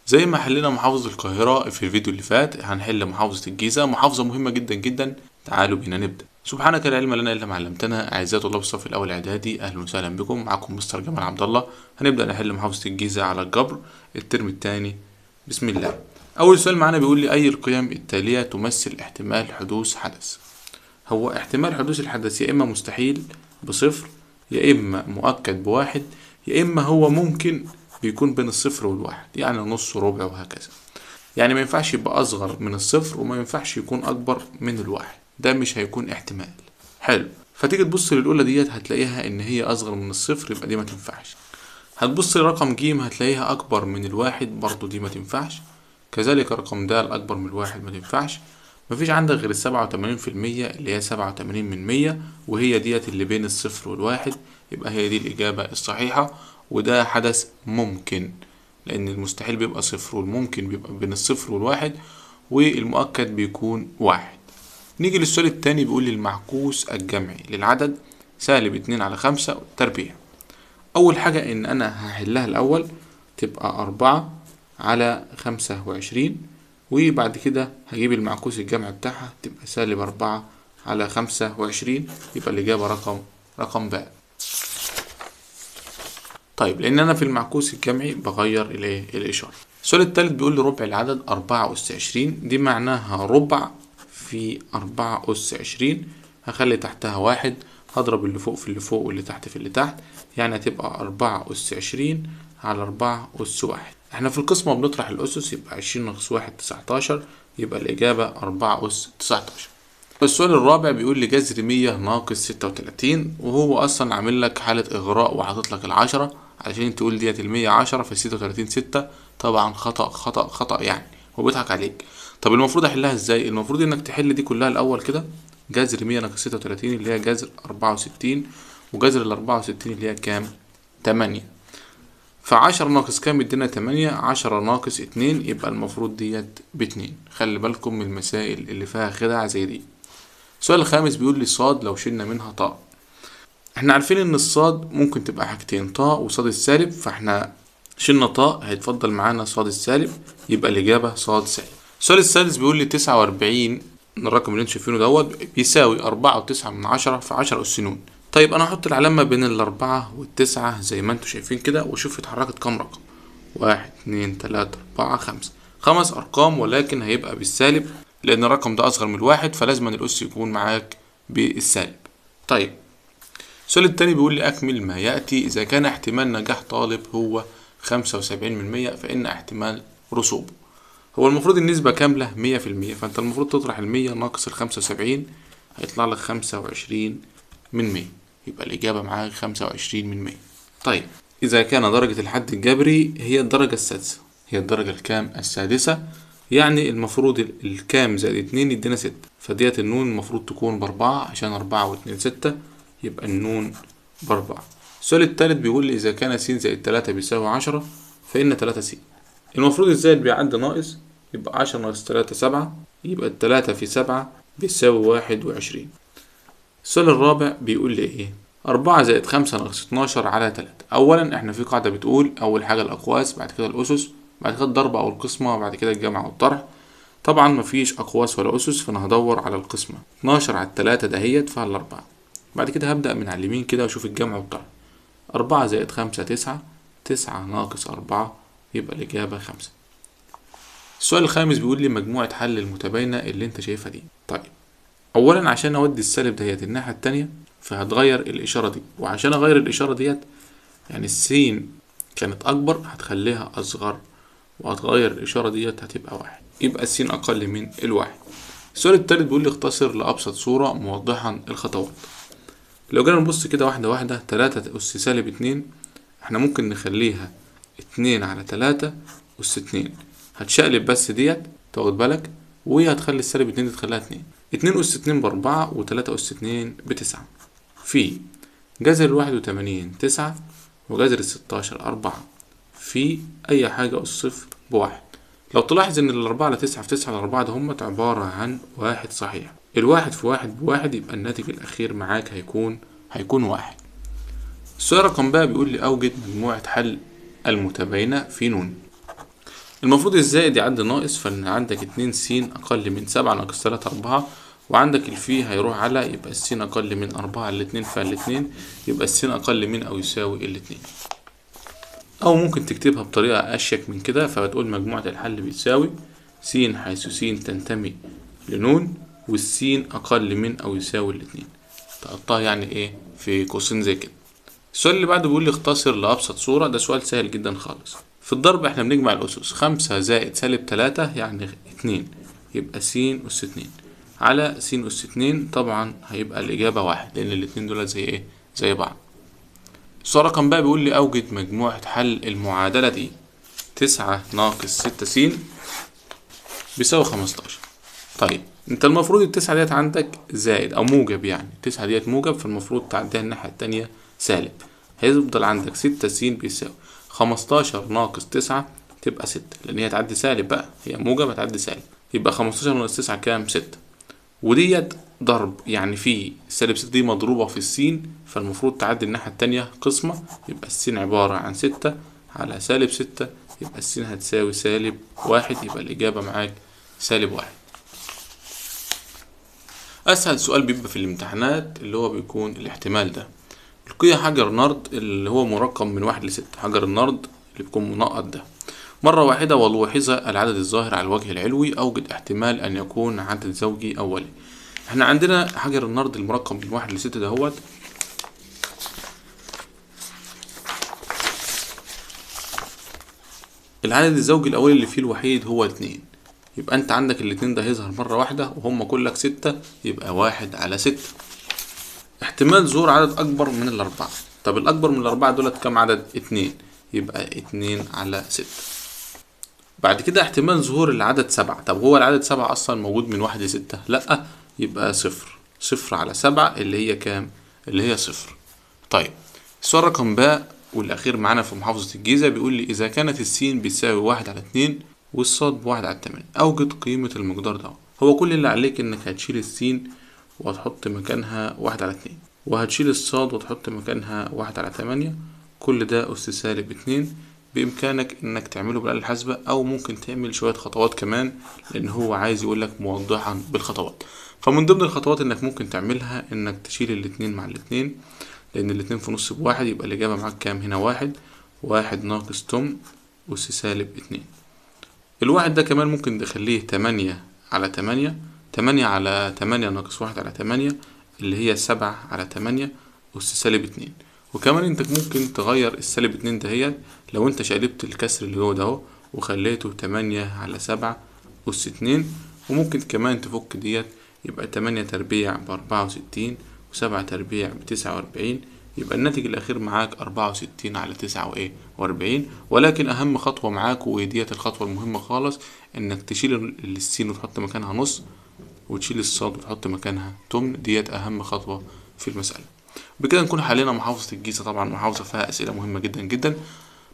زي ما حلينا محافظة القاهرة في الفيديو اللي فات، هنحل محافظة الجيزة، محافظة مهمة جدا جدا. تعالوا بينا نبدأ. سبحانك لا علم لنا إلا ما علمتنا. أعزائي طلاب الصف الأول إعدادي، أهلا وسهلا بكم. معكم مستر جمال عبد الله. هنبدأ نحل محافظة الجيزة على الجبر الترم الثاني. بسم الله. أول سؤال معانا بيقول لي أي القيم التالية تمثل احتمال حدوث حدث؟ هو احتمال حدوث الحدث يا إما مستحيل بصفر، يا إما مؤكد بواحد، يا إما هو ممكن بيكون بين الصفر والواحد، يعني نص وربع وهكذا. يعني ما ينفعش يبقى أصغر من الصفر وما ينفعش يكون أكبر من الواحد، ده مش هيكون احتمال. حلو. فتيجي تبص للأولى ديت هتلاقيها إن هي أصغر من الصفر، يبقى دي ما تنفعش. هتبص لرقم ج هتلاقيها أكبر من الواحد، برضو دي ما تنفعش. كذلك رقم د أكبر من الواحد، ما تنفعش. مفيش عندك غير 87% اللي هي 87 من 100، وهي ديت اللي بين الصفر والواحد، يبقى هي دي الإجابة الصحيحة. وده حدث ممكن، لأن المستحيل بيبقى صفر والممكن بيبقى بين الصفر والواحد والمؤكد بيكون واحد. نيجي للسؤال التاني، بيقول لي المعكوس الجمعي للعدد -2/5 تربيع. أول حاجة إن أنا هحلها الأول تبقى 4/25، وبعد كده هجيب المعكوس الجمعي بتاعها تبقى -4/25، يبقى الإجابة رقم باء. طيب، لأن أنا في المعكوس الجمعي بغير الإشارة. السؤال التالت بيقول لي ربع العدد 4/20، دي معناها ربع في 4/20. هخلي تحتها واحد، هضرب اللي فوق في اللي فوق واللي تحت في اللي تحت، يعني هتبقى 4/20 على 4/1. احنا في القسمة بنطرح الأسس، يبقى 20 - 1 19، يبقى الإجابة 4/19. السؤال الرابع بيقول لي جذر 100 - 36، وهو أصلا عامل لك حالة إغراء وحاطط لك ال10 علشان تقول ديت ال100 10 فال36 6. طبعا خطأ خطأ خطأ، يعني هو بيضحك عليك. طب المفروض أحلها إزاي؟ المفروض إنك تحل دي كلها الأول كده. جذر 100 - 36 اللي هي جذر 64، وجذر ال64 اللي هي كام؟ 8. ف10 ناقص كام يدينا 8؟ 10 ناقص 2، يبقى المفروض ديت ب2. خلي بالكم من المسائل اللي فيها خدع زي دي. السؤال الخامس بيقول لي صاد لو شلنا منها طاء. احنا عارفين ان الصاد ممكن تبقى حاجتين، طاء وصاد السالب، فاحنا شلنا طاء هيتفضل معانا صاد السالب، يبقى الإجابة صاد سالب. السؤال السادس بيقول لي 49، الرقم اللي انتوا شايفينه دوت بيساوي 4.9 في 10 أس ن. طيب أنا هحط العلامة بين الأربعة والتسعة زي ما انتوا شايفين كده، وشوف اتحركت كام رقم. 1 2 3 4 5، 5 أرقام، ولكن هيبقى بالسالب لأن الرقم ده أصغر من الواحد، فلازم الأس يكون معاك بالسالب. طيب، السؤال التاني بيقول لي أكمل ما يأتي. إذا كان احتمال نجاح طالب هو 75%، فإن احتمال رسوبه. هو المفروض النسبة كاملة 100%، فأنت المفروض تطرح 100 ناقص 75، هيطلع لك 25%، يبقى الإجابة معاك 25%. طيب، إذا كان درجة الحد الجبري هي الدرجة السادسة، هي الدرجة الكام؟ السادسة، يعني المفروض الكام زائد 2 يدينا 6، فديت النون المفروض تكون ب4 عشان 4 و2 6، يبقى النون ب4. السؤال التالت بيقول لي إذا كان س زائد 3 بيساوي 10، فإن 3 س. المفروض الزائد بيعدي ناقص، يبقى 10 ناقص 3 7، يبقى 3 في 7 بيساوي 21. السؤال الرابع بيقول لي إيه؟ 4 زائد 5 ناقص 12 على 3. أولا إحنا في قاعدة بتقول أول حاجة الأقواس، بعد كده الأسس، بعد كده الضرب أو القسمة، بعد كده الجمع والطرح. طبعا مفيش أقواس ولا أسس، فأنا هدور على القسمة. 12 على 3 دهيت فيها ال4. بعد كده هبدأ من على اليمين كده وأشوف الجمع والطرح. 4 زائد 5 9، 9 ناقص 4، يبقى الإجابة 5. السؤال الخامس بيقول لي مجموعة حل المتباينة اللي انت شايفها دي. طيب، أولا عشان أودي السالب دهيت الناحية التانية فهتغير الإشارة دي، وعشان أغير الإشارة ديت يعني السين كانت أكبر هتخليها أصغر، وهتغير الإشارة ديت هتبقى 1، يبقى السين أقل من الواحد. السؤال التالت بيقول لي اختصر لأبسط صورة موضحا الخطوات. لو جينا نبص كده واحدة واحدة، 3 أس سالب 2 احنا ممكن نخليها 2 على 3 أس 2، هتشقلب بس ديت تاخد بالك، وهي هتخلي السالب 2 دي تخليها 2. 2 أس 2 ب4، و3 أس 2 ب9، في جذر 81 9، وجذر 16 4، في أي حاجة أس صفر ب1. لو تلاحظ إن ال4 على 9 في 9 على 4 ده همت عبارة عن واحد صحيح. الواحد في واحد بواحد، يبقى الناتج الأخير معاك هيكون 1. السؤال رقم بقى بيقول لي أوجد مجموعة حل المتباينة في نون. المفروض الزائد يعدي ناقص، فان عندك 2 س اقل من 7 ناقص 3 4، وعندك الفي هيروح على، يبقى الس اقل من 4 على 2 فالاتنين، يبقى الس اقل من او يساوي الاتنين. او ممكن تكتبها بطريقة اشيك من كده، فبتقول مجموعة الحل بيساوي س حيث س تنتمي لنون، والسين اقل من او يساوي الاتنين، تحطها يعني ايه في قوسين زي كده. السؤال اللي بعده بيقول لي اختصر لأبسط صورة. ده سؤال سهل جدا خالص. في الضرب احنا بنجمع الأسس، 5 زائد سالب 3 يعني 2، يبقى س أس 2 على س أس 2. طبعا هيبقى الإجابة 1 لأن الاتنين دول زي ايه؟ زي بعض. السؤال رقم بقى بيقول لي أوجد مجموعة حل المعادلة دي. 9 ناقص 6 س بيساوي 15. طيب انت المفروض التسعة ديت عندك زائد او موجب، يعني التسعة ديت موجب، فالمفروض تعديها الناحية التانية سالب. هيفضل عندك 6 س بيساوي 15 ناقص 9 تبقى 6، لان هي هتعدي سالب بقى، هي موجب هتعدي سالب، يبقى 15 ناقص 9 كام؟ 6. وديت ضرب، يعني في سالب 6 دي مضروبة في السين، فالمفروض تعدي الناحية التانية قسمة، يبقى السين عبارة عن 6 على سالب 6، يبقى السين هتساوي سالب 1، يبقى الإجابة معاك سالب 1. اسهل سؤال بيبقى في الامتحانات اللي هو بيكون الاحتمال ده. لقي حجر نرد اللي هو مرقم من 1 ل6، حجر النرد اللي بيكون منقط ده مرة واحدة، ولوحظ العدد الظاهر على الوجه العلوي، أوجد احتمال أن يكون عدد زوجي أولي. احنا عندنا حجر النرد المرقم من 1 ل6 دهوت، العدد الزوجي الأولي اللي فيه الوحيد هو 2، يبقى انت عندك الاتنين ده هيظهر مرة واحدة وهم كلك 6، يبقى 1 على 6. احتمال ظهور عدد أكبر من الأربعة. طب الأكبر من الأربعة دولت كم عدد؟ 2، يبقى 2 على 6. بعد كده احتمال ظهور العدد 7. طب هو العدد 7 أصلا موجود من 1 ل6؟ لأ، يبقى 0. 0 على 7 اللي هي كام؟ اللي هي 0. طيب السؤال رقم باء والأخير معانا في محافظة الجيزة، بيقول لي إذا كانت السين بتساوي 1 على 2 والصاد ب1 على 8، أوجد قيمة المقدار ده. هو كل اللي عليك إنك هتشيل السين وهتحط مكانها 1 على 2، وهتشيل الصاد وتحط مكانها 1 على 8، كل ده أس سالب 2. بإمكانك إنك تعمله بالآلة الحاسبة، أو ممكن تعمل شوية خطوات كمان، لأن هو عايز يقولك موضحا بالخطوات. فمن ضمن الخطوات إنك ممكن تعملها إنك تشيل الاتنين مع الاتنين، لأن الاتنين في نص ب1، يبقى الإجابة معاك كام هنا؟ 1. 1 ناقص 8 أس سالب 2. الواحد ده كمان ممكن نخليه 8 على 8. 8 على 8 ناقص 1 على 8 اللي هي 7 على 8 أس سالب 2. وكمان انت ممكن تغير السالب 2 دهيت لو انت شقلبت الكسر اللي جوه ده اهو وخليته 8 على 7 أس 2. وممكن كمان تفك ديت، يبقى 8 تربيع ب64 و7 تربيع ب49، يبقى الناتج الأخير معاك 64 على 49. ولكن أهم خطوة معاك وديت الخطوة المهمة خالص، إنك تشيل السين وتحط مكانها نص، وتشيل الصاد وتحط مكانها تمن. ديت أهم خطوة في المسألة. بكده نكون حلينا محافظة الجيزة. طبعا محافظة فيها أسئلة مهمة جدا جدا.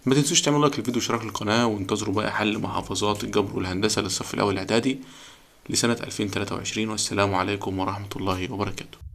ما تنسوش تعملوا لايك للفيديو واشتراك للقناة، وانتظروا بقى حل محافظات الجبر والهندسة للصف الأول الإعدادي لسنة 2023. والسلام عليكم ورحمة الله وبركاته.